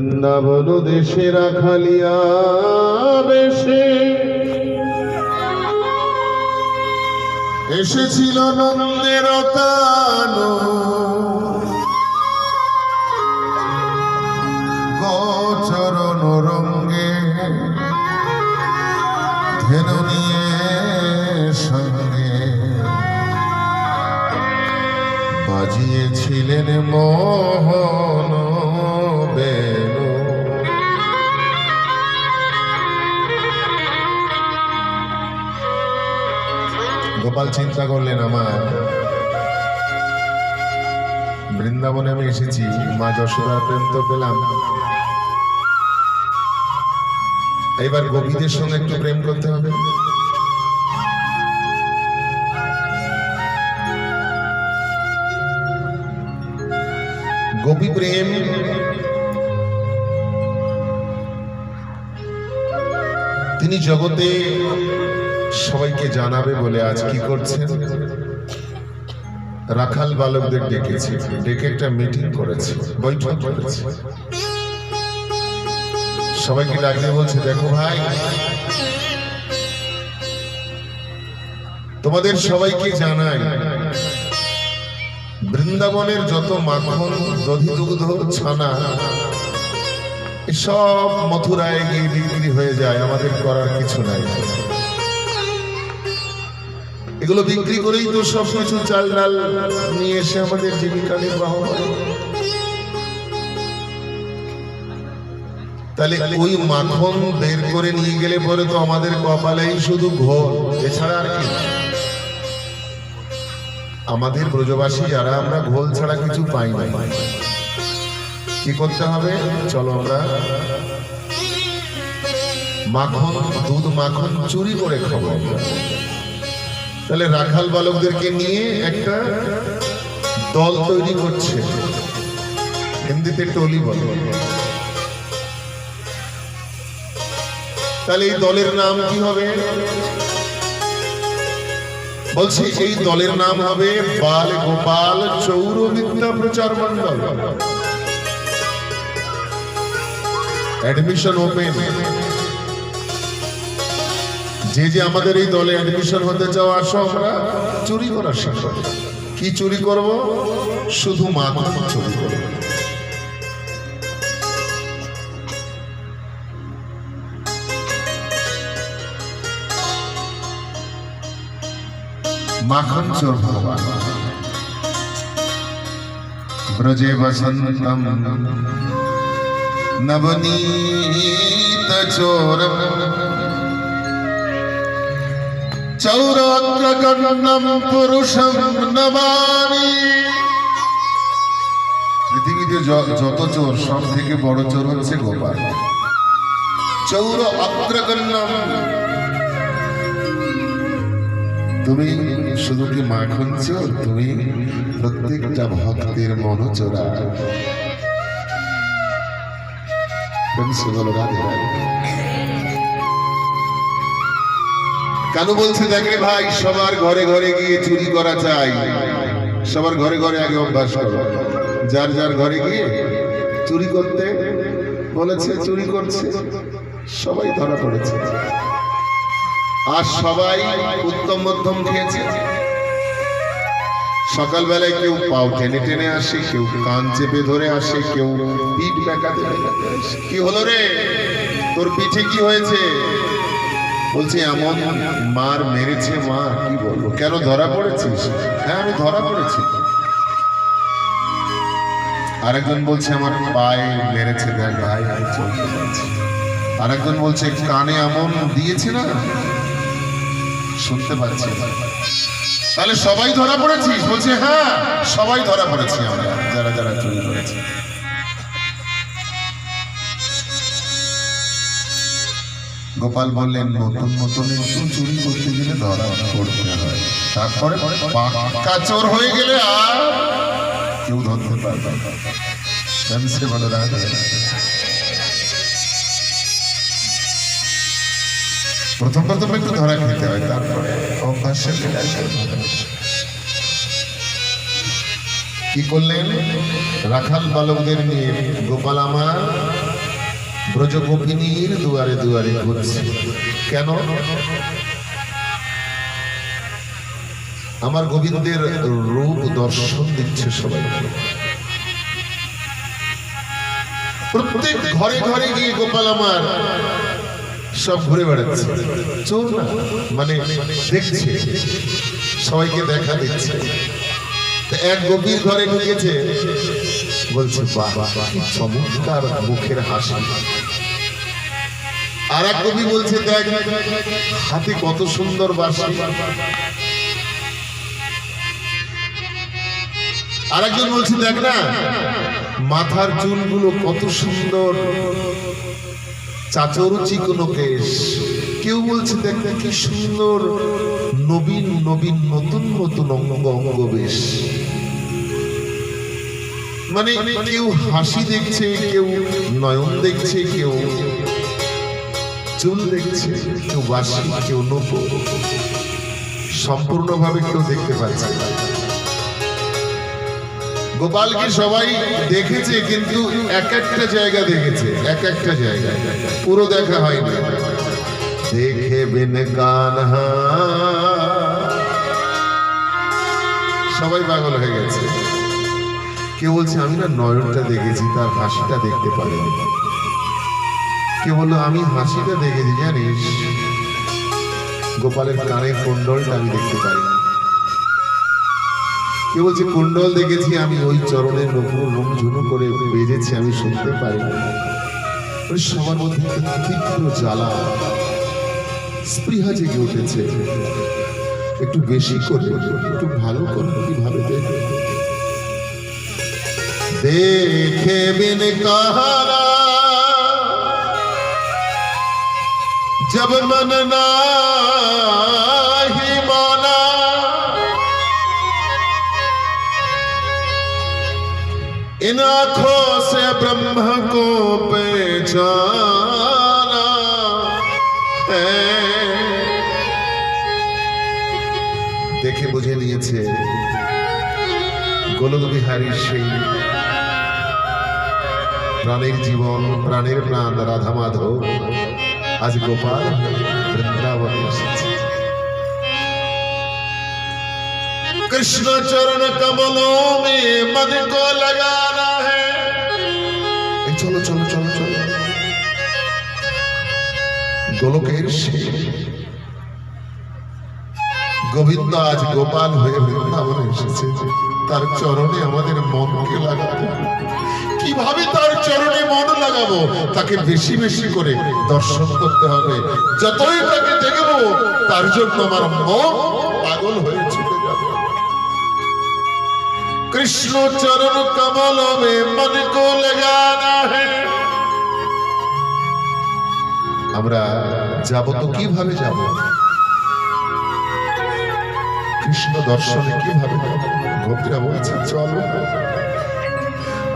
বৃন্দাবন দেশে রাখালিয়া বেশে এসেছিল নন্দের তানো গোচরণ রঙ্গে ধেনু নিয়ে সঙ্গে বাজিয়েছিলেন মোহন বেনু। গোপাল চিন্তা করলেন, আমার বৃন্দাবনে আমি এসেছি, মা যশোদার প্রেম তো পেলাম, এবার গোপীদের সঙ্গে একটু প্রেম করতে হবে। গোপী প্রেম তিনি জগতে সবাইকে জানাবে বলে আজ কি করছেন, রাখাল বালকদের ডেকেছে, ডেকে একটা মিটিং করেছে, বৈঠক করেছে। সবাইকে ডাকতে বলছে, দেখো ভাই, তোমাদের সবাইকে জানাই, বৃন্দাবনের যত মাখন, দধি, দুগ্ধ, ছানা সব মথুরায় গিয়ে বিক্রি হয়ে যায়, আমাদের করার কিছু নাই। এগুলো বিক্রি করেই তো সব কিছু চাল ডাল নিয়ে এসে আমাদের জীবিকা নির্বাহ হয়। তাহলে ওই মাখন বের করে নিয়ে গেলে পরে তো আমাদের কপালেই শুধু ঘোর, এছাড়া আর কি। আমাদের ব্রজবাসী যারা, আমরা ঘোল ছাড়া কিছু পাই না। কি করতে হবে? চলো আমরা মাখন, দুধ মাখন চুরি করে খাবো। তাহলে রাখাল বালকদেরকে নিয়ে একটা দল তৈরি করছে, হিন্দিতে টলি বলে। তাহলে এই দলের নাম কি হবে? বলছি এই দলের নাম হবে বাল গোপাল চৌর বিদ্যা প্রচার মন্ডল। Admission open. যে যে আমাদের এই দলে অ্যাডমিশন হতে চাও, আসো, আমরা চুরি করা শিখব। কি চুরি করব? শুধু মাখন চুরি করব। মাখন চোর ভগবান। ব্রজে বসন্তম নবনীত চোরম চৌরাগ্রগণ্যম পুরুষম নমামি। পৃথিবীতে যত চোর, সব থেকে বড় চোর হচ্ছে গোপাল। চৌর অগ্রগণ্যম। তুমি শুধু কি মাখন চোর, তুমি প্রত্যেকটা ভক্তের মন চোরা। কেন বলছে? দেখে ভাই, সবার ঘরে ঘরে গিয়ে চুরি করা চাই। সবার ঘরে ঘরে আগে অভ্যাস করো। যার যার ঘরে গিয়ে চুরি করতে বলেছে, চুরি করছে, সবাই ধরা পড়েছে। আর সবাই উত্তম মধ্যম খেয়েছে। সকালবেলায় কেউ পাও টেনে টেনে আসে, কেউ কান চেপে ধরে আসে, কেউ পিঠ বেঁকাতে বেঁকাতে আসে। কি হলো রে, তোর পিঠে কি হয়েছে? বলছে এমন মার মেরেছে মা, কি বলবো। কেন, ধরা পড়েছিস? হ্যাঁ, আমি ধরা পড়েছি। আরেকজন বলছে আমার পায়ে মেরেছে, দেখ ভাই আমি চলতে পারছি। আরেকজন বলছে কানে এমন দিয়েছে না, শুনতে পাচ্ছি। তাহলে সবাই ধরা পড়েছিস? বলছে হ্যাঁ, সবাই ধরা পড়েছি আমরা, যারা যারা চুরি করেছি। গোপাল বললেন, নতুন নতুন একটু চুরি করতে গেলে ধরা পড়তে হয়, তারপরে পাক্কা চোর হয়ে গেলে আর কেউ ধরতে পারবে না। ভালো রাখবে। প্রথম প্রথম একটু ধরা খেতে হয়, তারপরে অভ্যাসের কি করলেন? রাখাল বালকদের নিয়ে গোপাল আমার ব্রজগোপিনীর দুয়ারে দুয়ারে ঘুরছে। কেন? আমার গোবিন্দের রূপ দর্শন দিচ্ছে সবাই। প্রত্যেক ঘরে ঘরে গিয়ে গোপাল আমার সব ঘুরে বেড়াচ্ছে, চোর না মানে দেখছে, সবাইকে দেখা দিচ্ছে। এক গোপীর ঘরে ঢুকেছে, বলছে বাহ কি চমৎকার মুখের হাসি। আর এক গোপী বলছে দেখ হাতে কত সুন্দর বাঁশি। আর একজন বলছে দেখ না মাথার চুলগুলো কত সুন্দর, চাচর চিকনো কেশ। কেউ বলছে দেখ কি সুন্দর নবীন নবীন নতুন নতুন অঙ্গ অঙ্গ বেশ। মানে কেউ হাসি দেখছে, কেউ নয়ন দেখছে, কেউ চুল দেখছে, কেউ বাঁশি, কেউ নূপুর। সম্পূর্ণভাবে কেউ দেখতে পাচ্ছে না। গোপালকে সবাই দেখেছে কিন্তু এক একটা জায়গা দেখেছে, এক একটা জায়গা, পুরো দেখা হয়নি। দেখে বিন কানহা, সবাই পাগল হয়ে গেছে। কেউ বলছে আমি না নয়নটা দেখেছি, তার হাসিটা দেখতে পারিনি। কেউ বললো আমি হাসিটা দেখেছি জানিস, গোপালের কানের কুণ্ডলটা আমি দেখতে পারিনি। কেউ বলছে কুণ্ডল দেখেছি আমি, ওই চরণের নপুর রুমঝুনু করে বেজেছে আমি শুনতে পারিনি। সবার মধ্যে তীব্র জ্বালা, স্পৃহা জেগে উঠেছে। একটু বেশি করে, একটু ভালো করে, কিভাবে দেখে বিন কাহারা जब मन नाही माना, इन आँखों से ब्रह्म को पहचाना है। देखे बुझे निয়েছে গোলক বিহারীর সেই প্রাণের জীবন, প্রাণের প্রাণ রাধা মাধব आज गोपाल वृंदावन एसेছে। कृष्ण चरण कमलों में मन को लगाना है। चलो चलो चलो चलो, गोलोकेर সেই গোবিন্দ আজ গোপাল হয়ে বৃন্দাবনে এসেছে। তার চরণে আমাদের মনকে লাগাতে, কিভাবে তার চরণে মন লাগাবো? তাকে বেশি বেশি করে দর্শন করতে হবে। যতই তাকে দেখবো তার জন্য আমার মন পাগল হয়ে ছুটে যাবে। কৃষ্ণ চরণ কমল মে মন কো লাগানা হ্যায়। আমরা যাব তো কিভাবে যাব? কৃষ্ণ দর্শনে কিভাবে যাব? গোপীরা বলছে চলো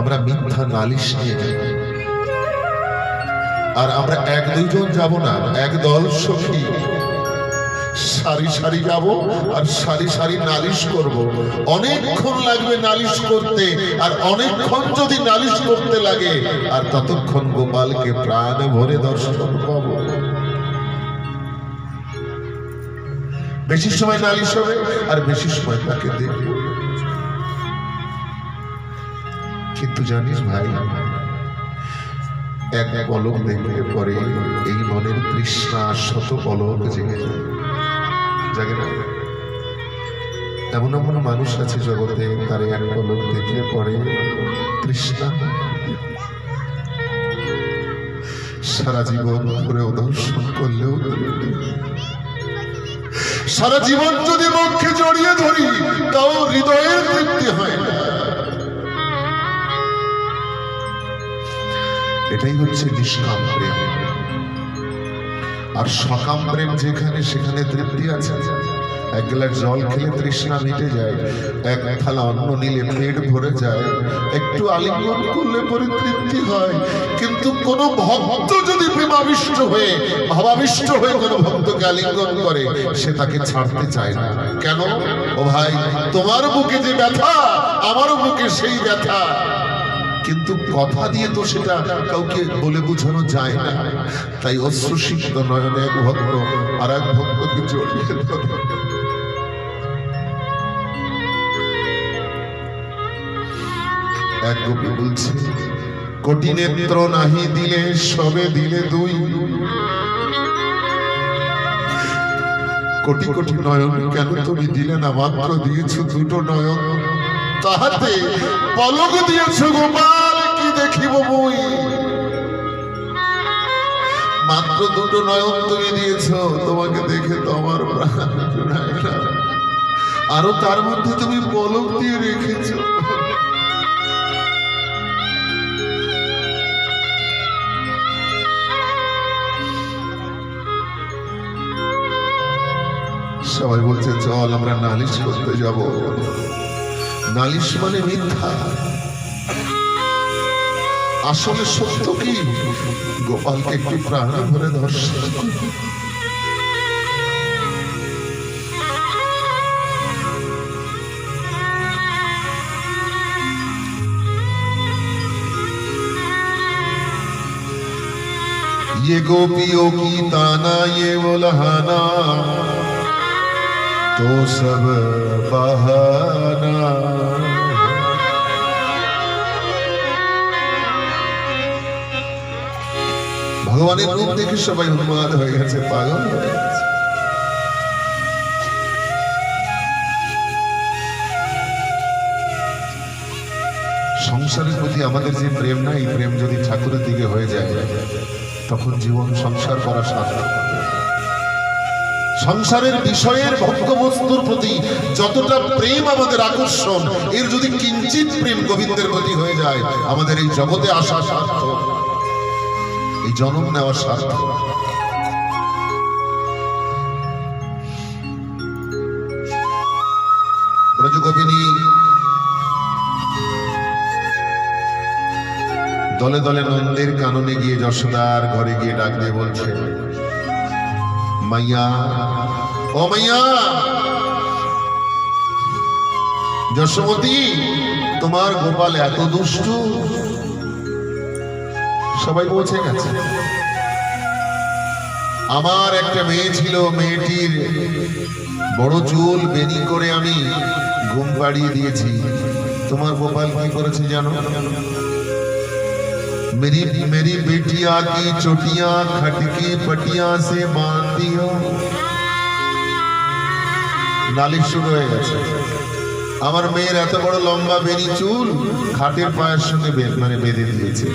আমরা মিথ্যা নালিশ নিয়ে যাই। আর আমরা এক দুইজন যাব না, একদল সখী সারি সারি যাব আর সারি সারি নালিশ করব। অনেকক্ষণ লাগবে নালিশ করতে, আর অনেকক্ষণ যদি নালিশ করতে লাগে আর ততক্ষণ গোপালকে প্রাণ ভরে দর্শন পাব। বেশি সময় নালিশ হবে আর বেশি সময় তাকে দেখব। কিন্তু জানিস ভাই, এক পলক দেখলে পরে এই মনের তৃষ্ণা শত পলক জেগে জাগে না। এমন এমন মানুষ আছে জগতে, তার এক পলক দেখলে পরে তৃষ্ণা সারা জীবন ধরে দর্শন করলেও, সারা জীবন যদি মুখে জড়িয়ে ধরি তাও হৃদয়ের তৃপ্তি হয় না। এটাই হচ্ছে নিষ্কাম প্রেম। আর সকাম প্রেম যেখানে, সেখানে তৃপ্তি আছে। এক গ্লাস জল খেলে তৃষ্ণা মিটে যায়, এক থালা অন্ন নিলে পেট ভরে যায়, একটু আলিঙ্গন করলে পরে তৃপ্তি হয়। কিন্তু কোন ভক্ত যদি প্রেমাবিষ্ট হয়ে, ভাবাবিষ্ট হয়ে কোন ভক্তকে আলিঙ্গন করে, সে তাকে ছাড়তে চায় না। কেন? ও ভাই, তোমার বুকে যে ব্যথা, আমারও বুকে সেই ব্যথা, কিন্তু কথা দিয়ে তো সেটা কাউকে বলে বোঝানো যায় না। তাই অশ্রুসিক্ত নয়নে এক ভক্ত আর এক ভক্তকে জড়িয়ে ধরে এক গোপী বলছে, কোটি নেত্র নাহি দিলে সবে দিলে দুই, কোটি কোটি নয়ন কেন তুমি দিলে না, মাত্র দিয়েছ দুটো নয়ন, তাহাতে পলক দিয়েছ গোপাল কি দেখিব বই। মাত্র দুটো নয়ন তুমি দিয়েছ, তোমাকে দেখে তো আমার প্রাণ জুড়ায় না, আরো তার মধ্যে তুমি পলক দিয়ে রেখেছ। সবাই বলছে চল আমরা নালিশ করতে যাব। নালিশ মানে মিথ্যা, আসলে সত্য কি? গোপালকে একটি প্রাণ ভরে ধর্ষণ। ये गोपियों की ताना ये उल्हाना तो सब बहाना। ভগবানের রূপ দেখে সবাই উন্মাদ হয়ে গেছে, পাগল হয়ে গেছে। সংসারের প্রতি আমাদের যে প্রেম না, এই প্রেম যদি ঠাকুরের দিকে হয়ে যায় তখন জীবন সংসার করা সার্থক। সংসারের বিষয়ের ভোগ্যবস্তুর প্রতি যতটা প্রেম আমাদের আকর্ষণ, এর যদি কিঞ্চিত প্রেম গোবিন্দের প্রতি হয়ে যায়, আমাদের এই জগতে আসা সার্থক, এই জন্ম নেওয়া সার্থক। ব্রজগোপিনী দলে দলে নন্দের কাননে গিয়ে যশোদার ঘরে গিয়ে ডাক দিয়ে বলছে, মাইয়া ও মাইয়া, যশোমতী তোমার গোপাল এত দুষ্টু। সবাই পৌঁছে গেছে। আমার একটা মেয়ে ছিল, মেয়েটির বড় চুল বেনি করে আমি ঘুম পাড়িয়ে দিয়েছি। তোমার গোপাল কি করেছে জানো? मेरी बेटिया की चोटियां खटकी पटिया से बांध दियो। नालिश शुरू হয়ে গেছে। আমার মেয়ের এত বড় লম্বা বেনি চুল খাটের পায়ের সঙ্গে বেঁধে দিয়েছে।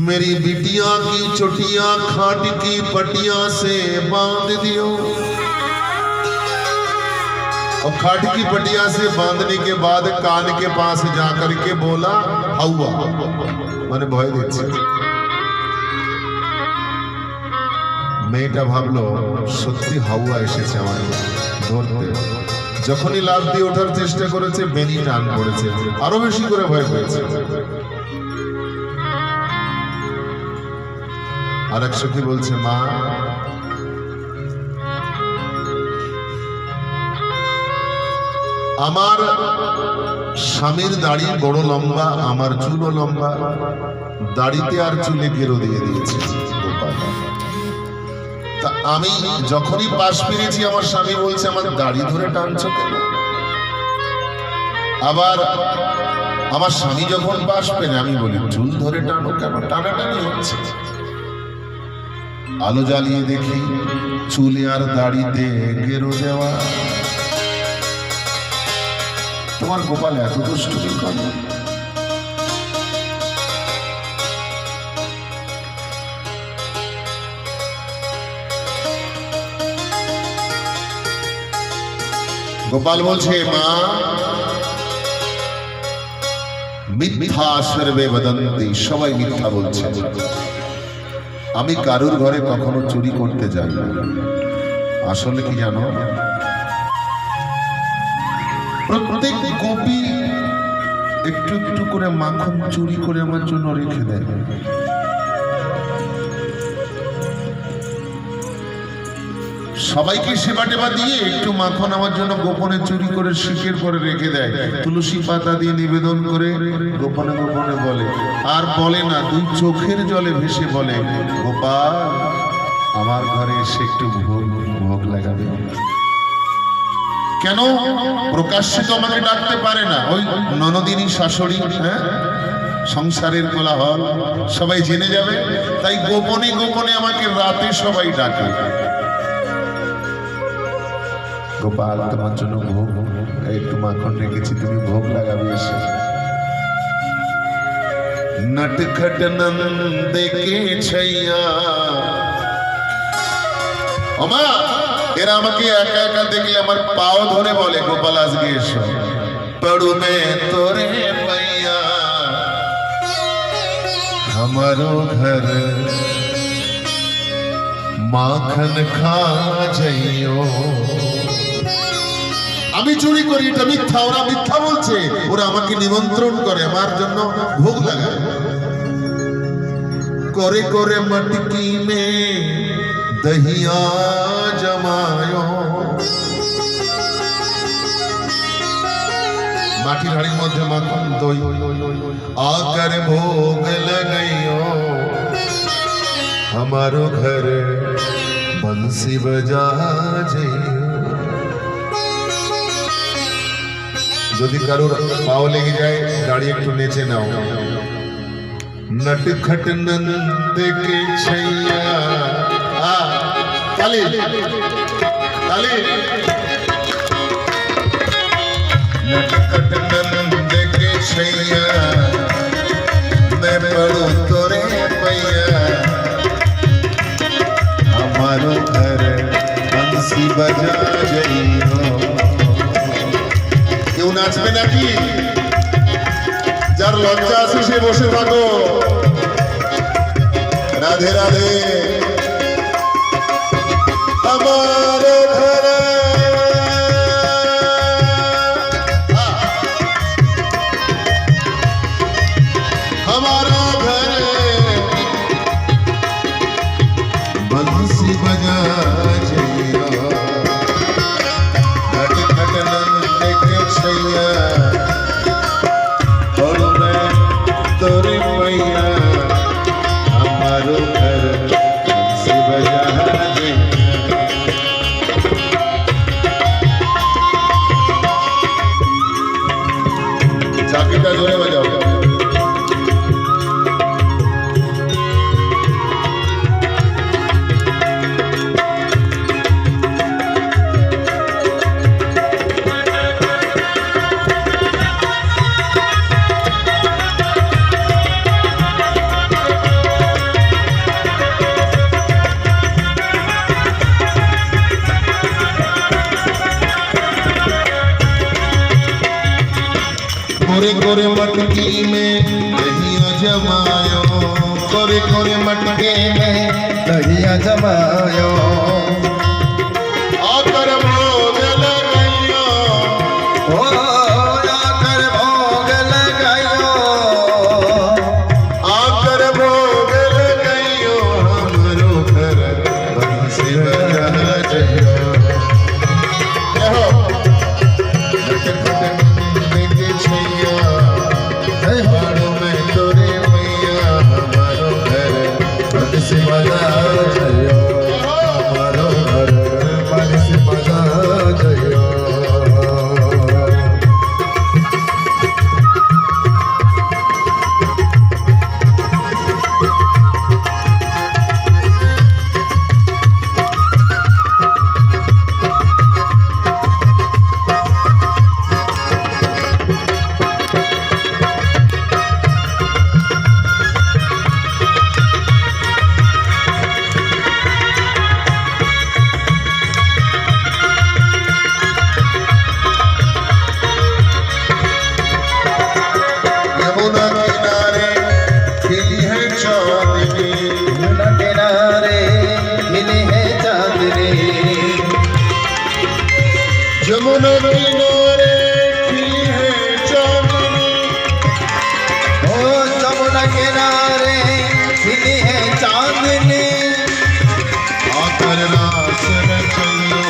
मेरी बिटिया की चोटियां खाट की पटिया से बांध दियो। और खाट की पटिया से बांधने के बाद कान के पास जाकर के बोला हाउआ, माने भय दिচ্ছে। মেয়েটা ভাবলো সত্যি হাউয়া এসেছে আমার ধরতে। যখনই লাফ দিয়ে ওঠার চেষ্টা করেছে, বেনি টান পড়েছে, আরো বেশি করে ভয় পেয়েছে। আর এক সখী বলছে, মা আমার স্বামীর দাড়ি বড় লম্বা, আমার চুলও লম্বা, দাড়িতে আর চুলে গেরো দিয়ে দিয়েছে গোপাল। তা আমি যখনই পাশ ফিরেছি, আমার স্বামী বলছে আমার দাড়ি ধরে টানছো কেন? আবার আমার স্বামী যখন পাশ পেলে আমি বলি চুল ধরে টানো কেন? টানাটানি হচ্ছে। আলো জ্বালিয়ে দেখি চুলে আর দাড়িতে গেরো দেওয়া। তোমার গোপাল এত দুষ্টুমি করে। গোপাল বলছে, মা মিথ্যা সর্বে বদন্তি, সবাই মিথ্যা বলছে। আমি কারুর ঘরে কখনো চুরি করতে যাই না। আসলে কি জানো, প্রত্যেক গোপী একটু একটু করে মাখন চুরি করে আমার জন্য রেখে দেয়। সবাইকে সেবা টেবা দিয়ে একটু মাখন আমার জন্য গোপনে চুরি করে শিকের পরে রেখে দেয়, তুলসী পাতা দিয়ে নিবেদন করে গোপনে গোপনে বলে, আর বলে না, দুই চোখের জলে ভেসে বলে, গোপাল আমার ঘরে এসে একটু ভোগ ভোগ লাগাবে। কেন? প্রকাশ্যে তো আমাকে ডাকতে পারে না, ওই ননদিনী শাশুড়ি, হ্যাঁ, সংসারের কোলাহল সবাই জেনে যাবে, তাই গোপনে গোপনে আমাকে রাতে সবাই ডাকে, গোপাল তোমার জন্য ভোগ, একটু মাখন রেখেছি, তুমি ভোগ লাগাবে এসে। নটখট নন্দে কে छैया, ওমা এরা আমাকে একা একা দেখলে আমার পাও ধরে বলে, গোপাল আজকে এসো, পড়ু মে তোরে পাইয়া, हमारो घर মাখন খা যাইও। আমি চুরি করি, এটা মিথ্যা, ওরা মিথ্যা বলছে, ওরা আমাকে নিমন্ত্রণ করে আমার জন্য ভোগ লাগায়, করে করে মটকি মে দহিয়া জমায়ো, মাটির হাড়ির মধ্যে মাখন দই, আকার ভোগ লাগাইও, हमारो घर बंसी बजा যাইও। যদি কারোর পাও লেগে যায়, গাড়ি একটু নেচে নাও। नटखट नंद के छैया, ताली ताली, नटखट नंद के छैया, मैं पढ़ू तोरे पैया, हमारो घर बंसी बजा যাইও। কেউ নাচবে নাকি? যার লজ্জা আছে সে বসে থাকো। রাধে রাধে। আমার ঘরে আমার ঘরে बंसी बजा छैया, नटखट नंद के छैया, पढ़ू मैं तोरे पैया, हमारो घर बंसी बजा छैया। चाकीटा जोरे बजाओ। कोरे कोरे मटकी में दहिया जमायो, कोरे कोरे मटके में दहिया जमायो, आकर भोग लगायो, ओ आकर भोग लगायो, आकर भोग लगायो, हमारो घर बंसी बजा छैया। यमुना किनारे खिली है चांदनी, ओ यमुना किनारे खिली है चांदनी, आकर रास চন্দ্র